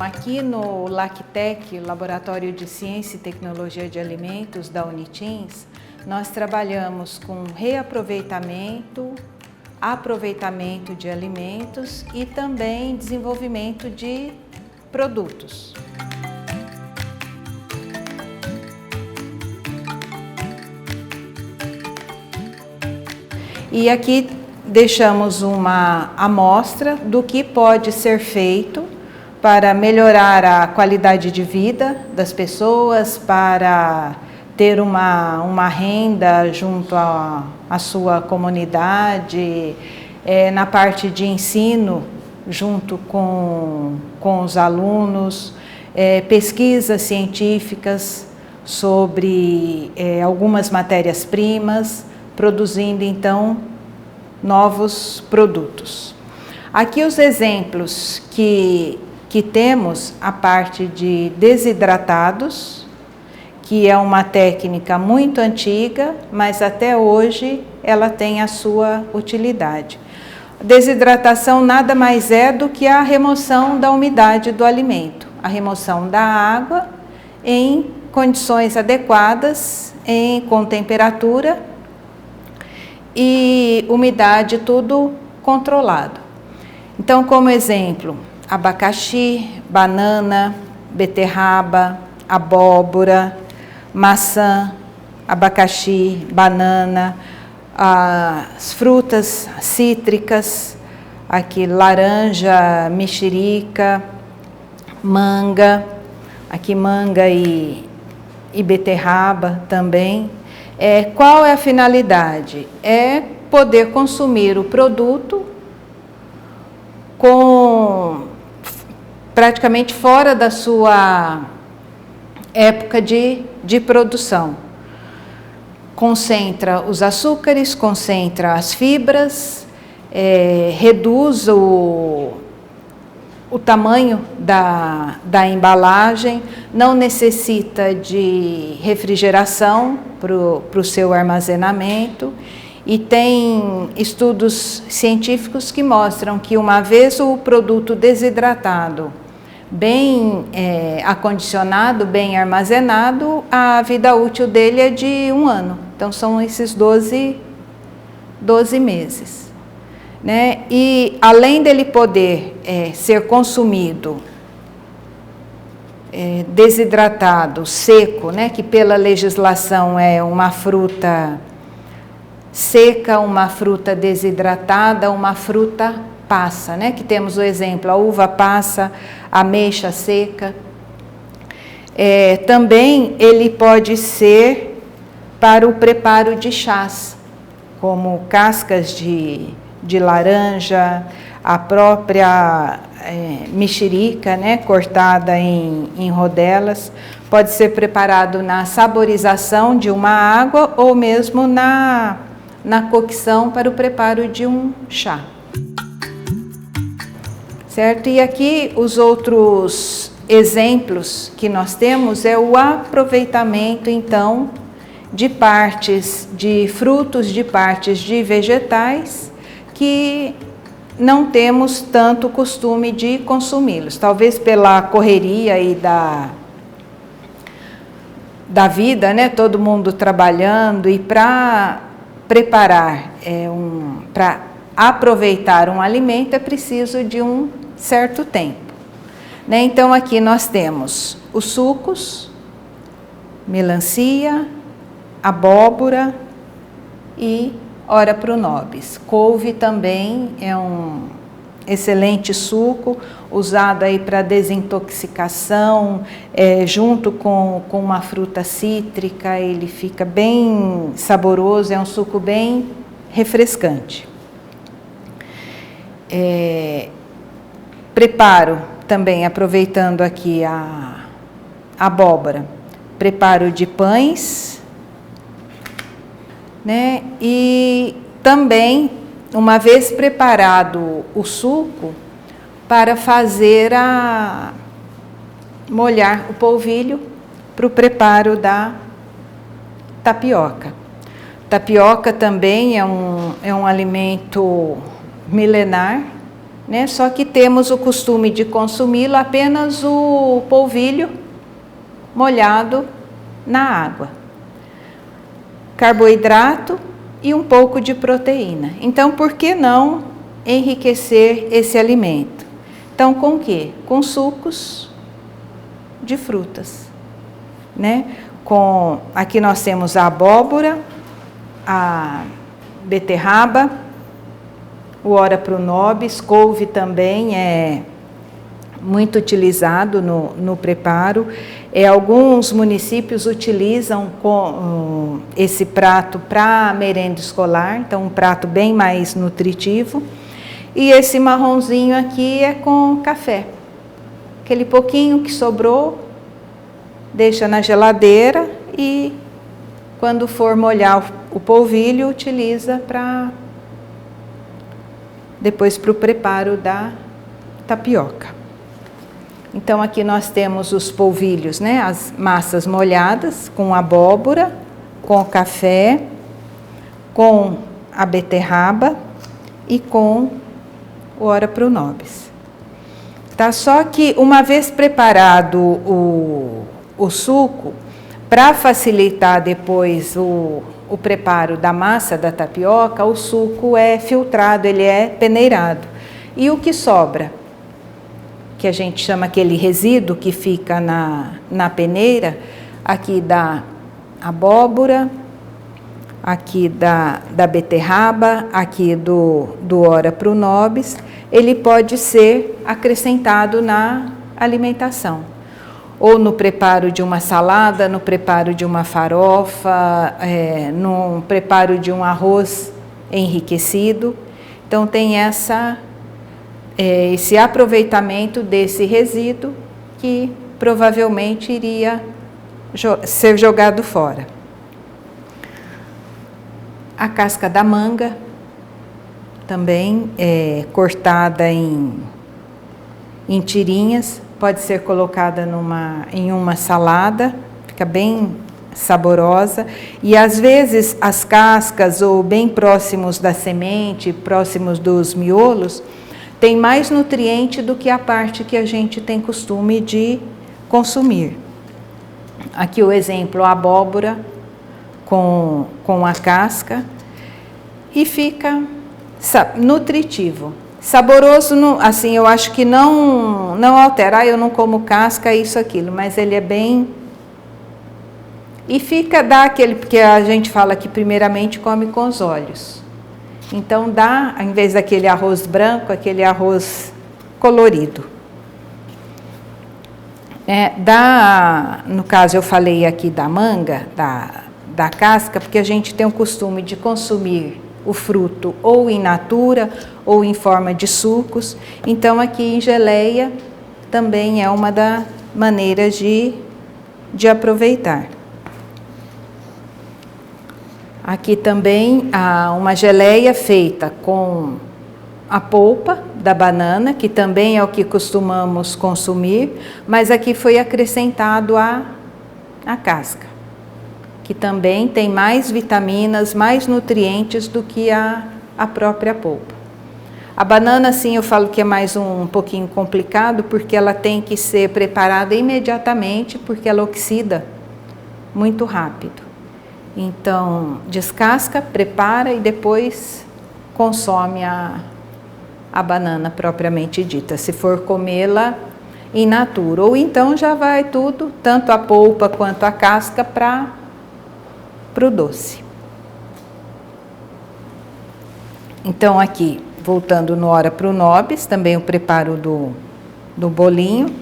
Aqui no Lactec, Laboratório de Ciência e Tecnologia de Alimentos da Unitins, nós trabalhamos com reaproveitamento, aproveitamento de alimentos e também desenvolvimento de produtos. E aqui deixamos uma amostra do que pode ser feito para melhorar a qualidade de vida das pessoas, para ter uma renda junto à sua comunidade, na parte de ensino, junto com os alunos, pesquisas científicas sobre algumas matérias-primas, produzindo então novos produtos. Aqui os exemplos que temos, a parte de desidratados, que é uma técnica muito antiga, mas até hoje ela tem a sua utilidade. Desidratação nada mais é do que a remoção da umidade do alimento, a remoção da água em condições adequadas, com temperatura e umidade tudo controlado. Então, como exemplo, abacaxi, banana, beterraba, abóbora, maçã, abacaxi, banana, as frutas cítricas, aqui laranja, mexerica, manga, aqui manga e beterraba também. Qual é a finalidade? É poder consumir o produto praticamente fora da sua época de produção. Concentra os açúcares, concentra as fibras, reduz o tamanho da embalagem, não necessita de refrigeração para o seu armazenamento, e tem estudos científicos que mostram que uma vez o produto desidratado, bem acondicionado, bem armazenado, a vida útil dele é de 1 ano. Então são esses 12 meses. Né? E além dele poder ser consumido desidratado, seco, né? Que pela legislação é uma fruta seca, uma fruta desidratada, uma fruta passa, né? Que temos o exemplo, a uva passa, a ameixa seca. Também ele pode ser para o preparo de chás, como cascas de laranja, a própria mexerica, né, cortada em rodelas, pode ser preparado na saborização de uma água ou mesmo na cocção para o preparo de um chá. Certo? E aqui os outros exemplos que nós temos é o aproveitamento, então, de partes de frutos, de partes de vegetais, que não temos tanto costume de consumi-los. Talvez pela correria e da vida, né? Todo mundo trabalhando, e para preparar, para aproveitar um alimento é preciso de um certo tempo. Né? Então aqui nós temos os sucos, melancia, abóbora e ora pro nobis. Couve também é um excelente suco, usado aí para desintoxicação, junto com uma fruta cítrica, ele fica bem saboroso, é um suco bem refrescante. Preparo também, aproveitando aqui a abóbora, preparo de pães, né? E também, uma vez preparado o suco, para fazer molhar o polvilho para o preparo da tapioca. Tapioca também é um alimento milenar, né? Só que temos o costume de consumi-lo apenas o polvilho molhado na água. Carboidrato e um pouco de proteína. Então, por que não enriquecer esse alimento? Então, com o quê? Com sucos de frutas, né? Aqui nós temos a abóbora, a beterraba, o ora pronobis, couve também é muito utilizado no preparo. Alguns municípios utilizam esse prato para merenda escolar, então um prato bem mais nutritivo. E esse marronzinho aqui é com café. Aquele pouquinho que sobrou, deixa na geladeira e quando for molhar o polvilho, utiliza depois para o preparo da tapioca. Então aqui nós temos os polvilhos, né? As massas molhadas com abóbora, com café, com a beterraba e com o ora pronobis. Tá? Só que uma vez preparado o suco, para facilitar depois o preparo da massa da tapioca, o suco é filtrado, ele é peneirado. E o que sobra, que a gente chama aquele resíduo que fica na peneira, aqui da abóbora, aqui da beterraba, aqui do ora pronobis, ele pode ser acrescentado na alimentação. Ou no preparo de uma salada, no preparo de uma farofa, no preparo de um arroz enriquecido. Então tem esse aproveitamento desse resíduo que provavelmente iria ser jogado fora. A casca da manga também é cortada em tirinhas, pode ser colocada em uma salada, fica bem saborosa. E às vezes as cascas, ou bem próximos da semente, próximos dos miolos, tem mais nutriente do que a parte que a gente tem costume de consumir. Aqui o exemplo, a abóbora com a casca, e fica nutritivo. Saboroso, assim, eu acho que não altera, eu não como casca, isso, aquilo, mas ele é bem... E dá aquele, porque a gente fala que primeiramente come com os olhos. Então dá, ao invés daquele arroz branco, aquele arroz colorido. No caso eu falei aqui da manga, da casca, porque a gente tem o costume de consumir o fruto ou in natura ou em forma de sucos. Então aqui em geleia também é uma das maneiras de aproveitar. Aqui também há uma geleia feita com a polpa da banana, que também é o que costumamos consumir, mas aqui foi acrescentado a casca, que também tem mais vitaminas, mais nutrientes do que a própria polpa. A banana, sim, eu falo que é mais um pouquinho complicado, porque ela tem que ser preparada imediatamente, porque ela oxida muito rápido. Então, descasca, prepara e depois consome a banana propriamente dita, se for comê-la in natura. Ou então já vai tudo, tanto a polpa quanto a casca, para o doce. Então aqui, voltando no ora pronobis, também o preparo do bolinho.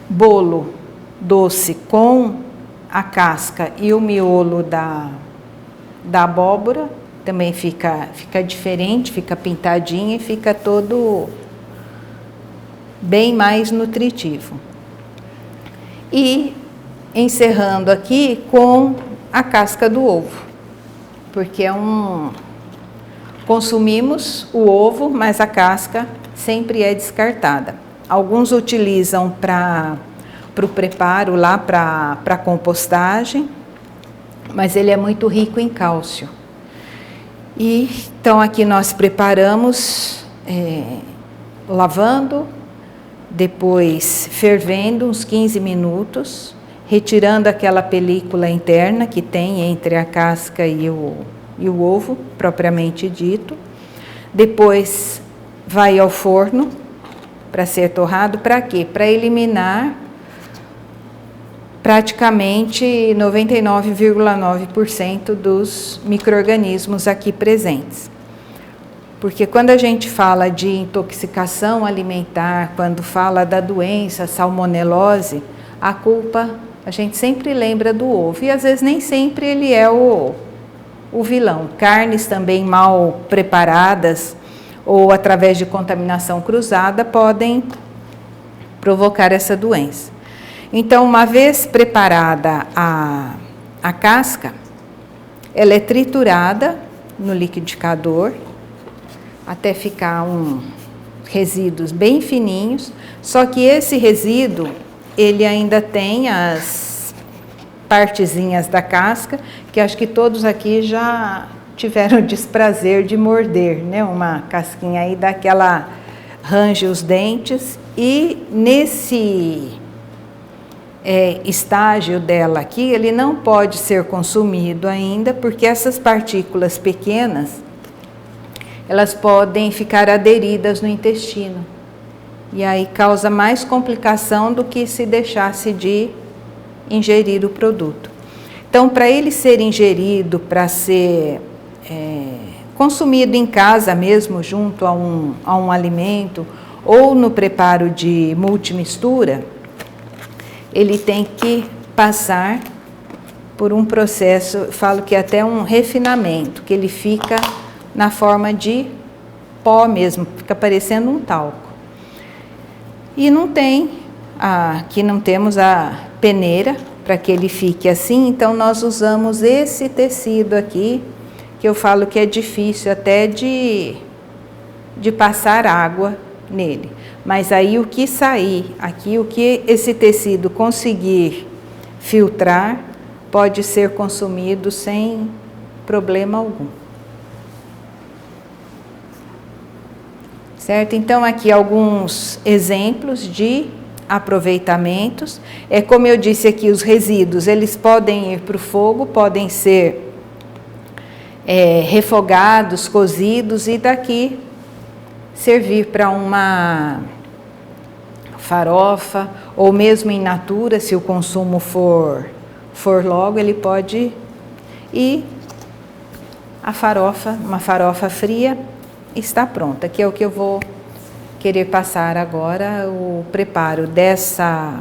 Bolo doce com a casca e o miolo da abóbora, também fica diferente, fica pintadinho e fica todo bem mais nutritivo. E encerrando aqui com a casca do ovo, porque consumimos o ovo, mas a casca sempre é descartada. Alguns utilizam para o preparo lá para compostagem, mas ele é muito rico em cálcio. E então aqui nós preparamos lavando, depois fervendo uns 15 minutos, retirando aquela película interna que tem entre a casca e o ovo, propriamente dito. Depois vai ao forno para ser torrado. Para quê? Para eliminar praticamente 99,9% dos micro-organismos aqui presentes. Porque quando a gente fala de intoxicação alimentar, quando fala da doença salmonelose, a culpa a gente sempre lembra do ovo. E às vezes nem sempre ele é o vilão. Carnes também mal preparadas ou através de contaminação cruzada podem provocar essa doença. Então, uma vez preparada a casca, ela é triturada no liquidificador até ficar resíduos bem fininhos, só que esse resíduo, ele ainda tem as partezinhas da casca, que acho que todos aqui já tiveram o desprazer de morder, né? Uma casquinha aí daquela range os dentes, e nesse estágio dela aqui, ele não pode ser consumido ainda, porque essas partículas pequenas, elas podem ficar aderidas no intestino. E aí causa mais complicação do que se deixasse de ingerir o produto. Então, para ele ser ingerido, para ser consumido em casa mesmo, junto a um alimento, ou no preparo de multimistura, ele tem que passar por um processo, falo que é até um refinamento, que ele fica na forma de pó mesmo, fica parecendo um talco. E aqui não temos a peneira para que ele fique assim, então nós usamos esse tecido aqui, que eu falo que é difícil até de passar água nele. Mas aí o que sair aqui, o que esse tecido conseguir filtrar, pode ser consumido sem problema algum. Certo? Então, aqui alguns exemplos de aproveitamentos. Como eu disse aqui, os resíduos, eles podem ir para o fogo, podem ser refogados, cozidos, e daqui servir para uma farofa, ou mesmo in natura, se o consumo for logo, ele pode. E a farofa, uma farofa fria, está pronta, que é o que eu vou querer passar agora, o preparo dessa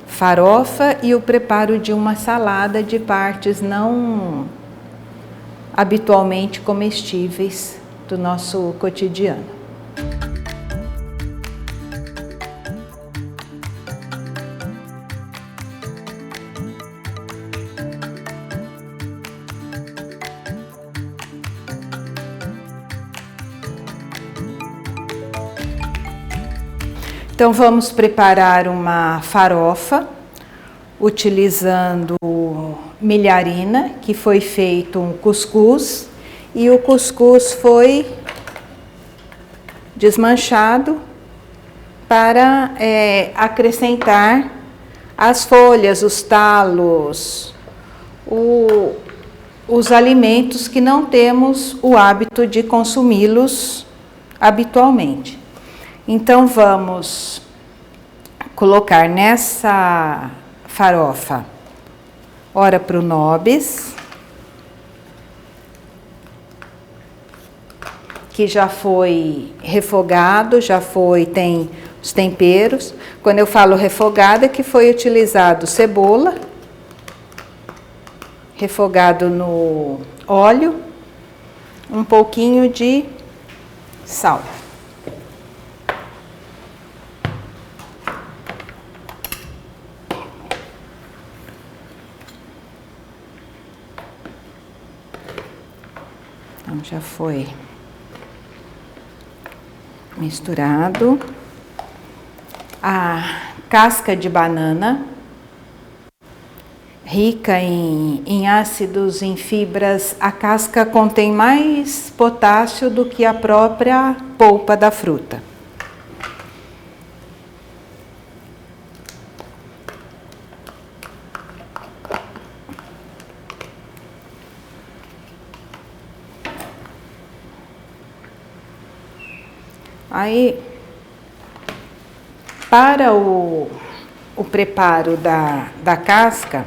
farofa e o preparo de uma salada de partes não habitualmente comestíveis do nosso cotidiano. Então, vamos preparar uma farofa utilizando milharina, que foi feito um cuscuz, e o cuscuz foi desmanchado para acrescentar as folhas, os talos, os alimentos que não temos o hábito de consumi-los habitualmente. Então, vamos colocar nessa farofa, ora para o nobis, que já foi refogado, tem os temperos. Quando eu falo refogado, é que foi utilizado cebola, refogado no óleo, um pouquinho de sal. Então, já foi misturado. A casca de banana rica em ácidos, em fibras. A casca contém mais potássio do que a própria polpa da fruta. Aí, para o preparo da casca,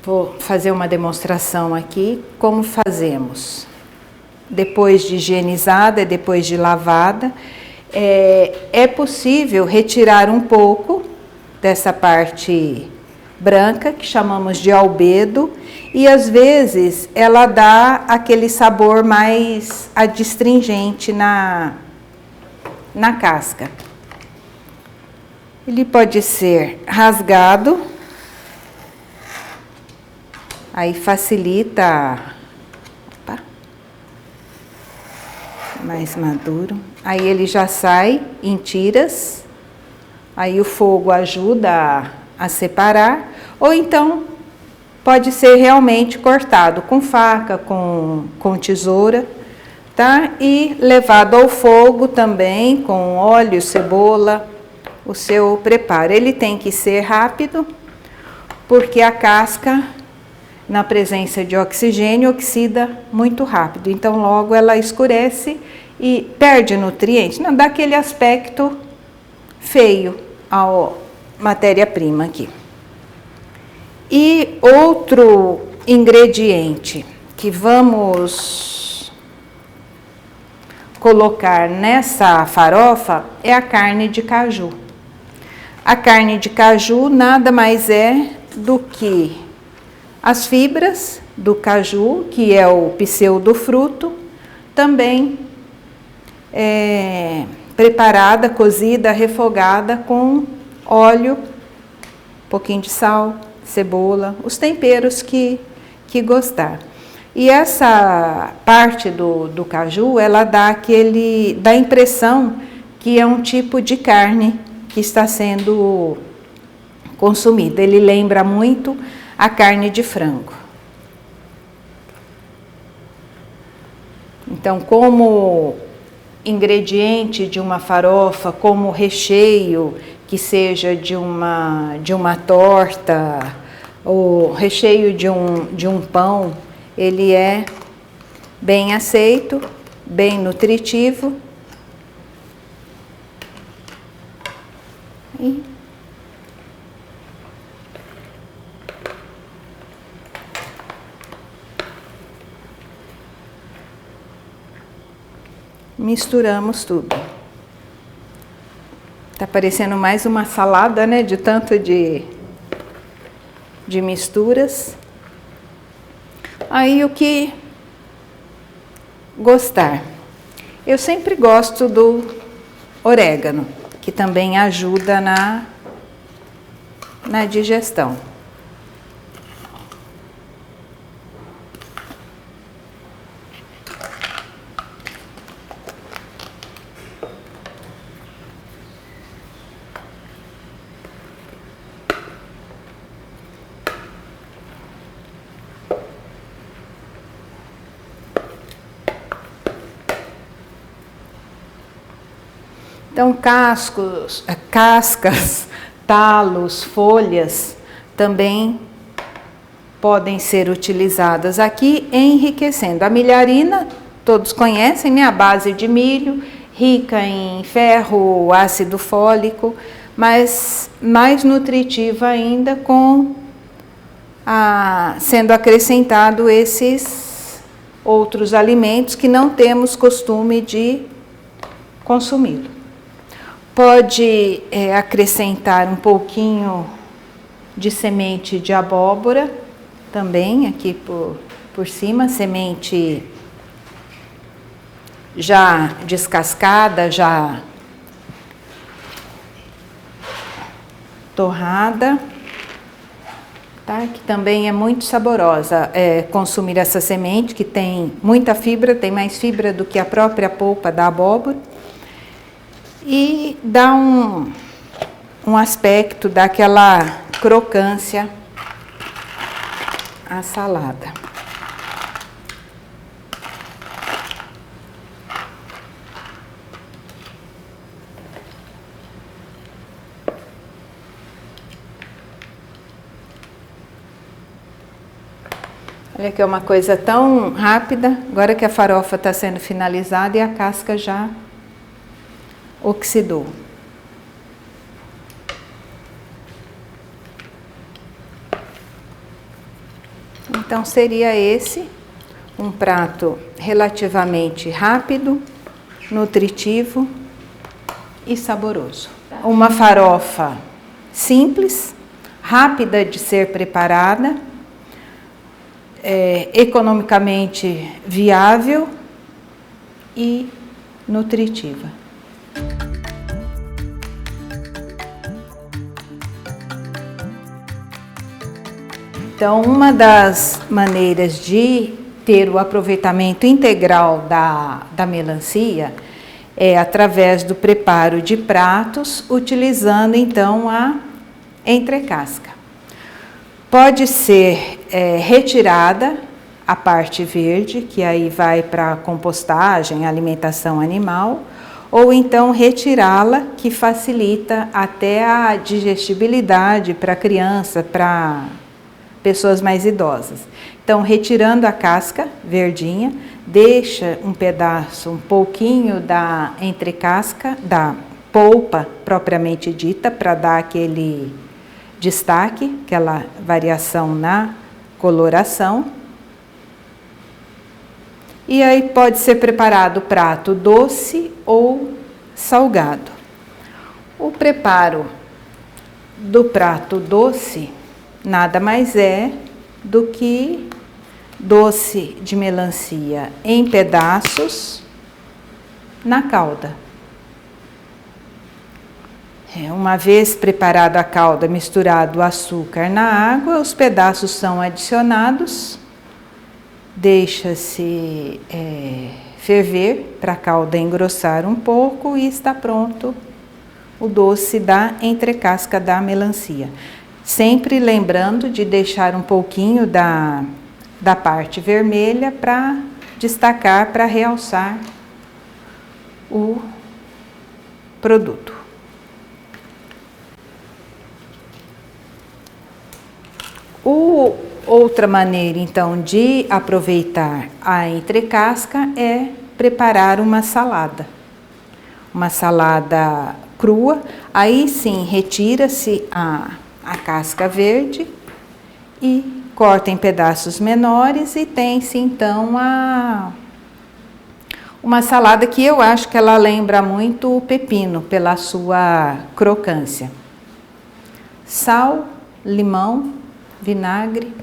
vou fazer uma demonstração aqui, como fazemos. Depois de higienizada, depois de lavada, é possível retirar um pouco dessa parte branca, que chamamos de albedo, e às vezes ela dá aquele sabor mais adstringente na casca. Ele pode ser rasgado, aí facilita, mais maduro, aí ele já sai em tiras, aí o fogo ajuda a separar, ou então pode ser realmente cortado com faca, com tesoura, tá? E levado ao fogo também, com óleo, cebola, o seu preparo. Ele tem que ser rápido, porque a casca, na presença de oxigênio, oxida muito rápido. Então, logo ela escurece e perde nutrientes. Não dá aquele aspecto feio à matéria-prima aqui. E outro ingrediente que vamos colocar nessa farofa é a carne de caju. A carne de caju nada mais é do que as fibras do caju, que é o pseudofruto, também preparada, cozida, refogada com óleo, um pouquinho de sal, cebola, os temperos que gostar. E essa parte do caju, ela dá a impressão que é um tipo de carne que está sendo consumida. Ele lembra muito a carne de frango. Então, como ingrediente de uma farofa, como recheio, que seja de uma torta, ou recheio de um pão, ele é bem aceito, bem nutritivo. E misturamos tudo. Tá parecendo mais uma salada, né? De tanto de misturas. Aí o que gostar. Eu sempre gosto do orégano, que também ajuda na digestão. Então, cascas, talos, folhas também podem ser utilizadas aqui, enriquecendo. A milharina, todos conhecem, né? A base de milho, rica em ferro, ácido fólico, mas mais nutritiva ainda sendo acrescentado esses outros alimentos que não temos costume de consumi-lo. Pode acrescentar um pouquinho de semente de abóbora, também aqui por cima, semente já descascada, já torrada, tá? Que também é muito saborosa consumir essa semente, que tem muita fibra, tem mais fibra do que a própria polpa da abóbora. E dá um aspecto daquela crocância à salada. Olha que é uma coisa tão rápida, agora que a farofa está sendo finalizada e a casca já oxidou. Então seria esse um prato relativamente rápido, nutritivo e saboroso. Uma farofa simples, rápida de ser preparada, economicamente viável e nutritiva. Então, uma das maneiras de ter o aproveitamento integral da melancia é através do preparo de pratos, utilizando então a entrecasca. Pode ser retirada a parte verde, que aí vai para compostagem, alimentação animal, ou então retirá-la, que facilita até a digestibilidade para criança, para pessoas mais idosas. Então, retirando a casca verdinha, deixa um pedaço, um pouquinho da entrecasca, da polpa propriamente dita, para dar aquele destaque, aquela variação na coloração. E aí pode ser preparado prato doce ou salgado. O preparo do prato doce nada mais é do que doce de melancia em pedaços na calda. Uma vez preparada a calda, misturado o açúcar na água, os pedaços são adicionados, deixa-se ferver para a calda engrossar um pouco e está pronto o doce da entrecasca da melancia. Sempre lembrando de deixar um pouquinho da parte vermelha para destacar, para realçar o produto. Outra maneira, então, de aproveitar a entrecasca é preparar uma salada. Uma salada crua, aí sim retira-se a casca verde e corta em pedaços menores e tem-se então uma salada que eu acho que ela lembra muito o pepino pela sua crocância. Sal, limão, vinagre,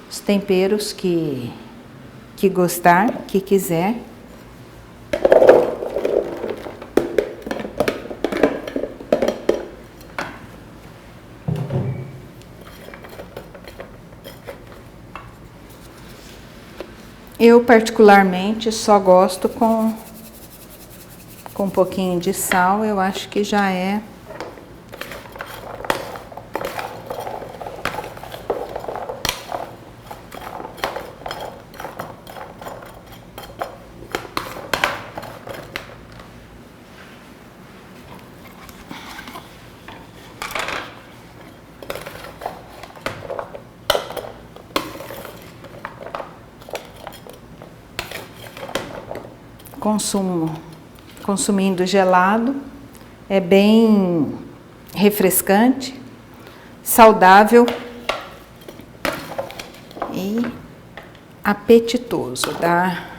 os temperos que gostar, que quiser. Eu particularmente só gosto com um pouquinho de sal, eu acho que já é consumindo gelado, é bem refrescante, saudável e apetitoso, tá?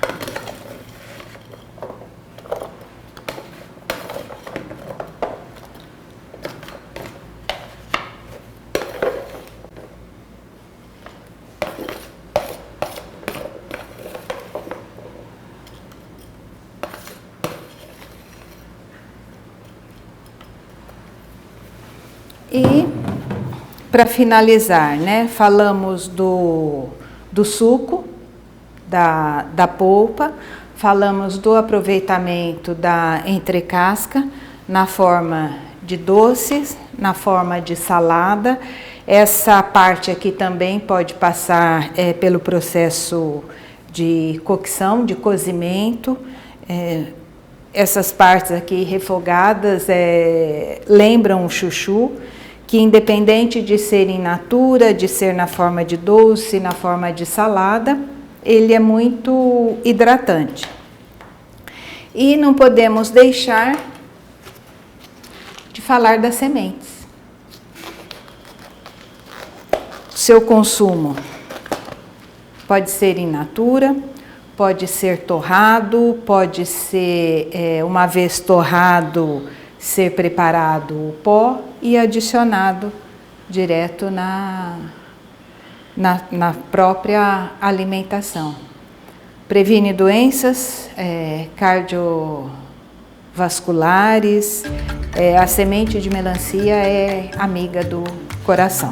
E para finalizar, né, falamos do suco, da polpa, falamos do aproveitamento da entrecasca na forma de doces, na forma de salada. Essa parte aqui também pode passar pelo processo de cocção, de cozimento. Essas partes aqui refogadas lembram o chuchu, que independente de ser in natura, de ser na forma de doce, na forma de salada, ele é muito hidratante. E não podemos deixar de falar das sementes. Seu consumo pode ser in natura, pode ser torrado, pode ser, uma vez torrado, ser preparado o pó e adicionado direto na própria alimentação. Previne doenças cardiovasculares. A semente de melancia é amiga do coração.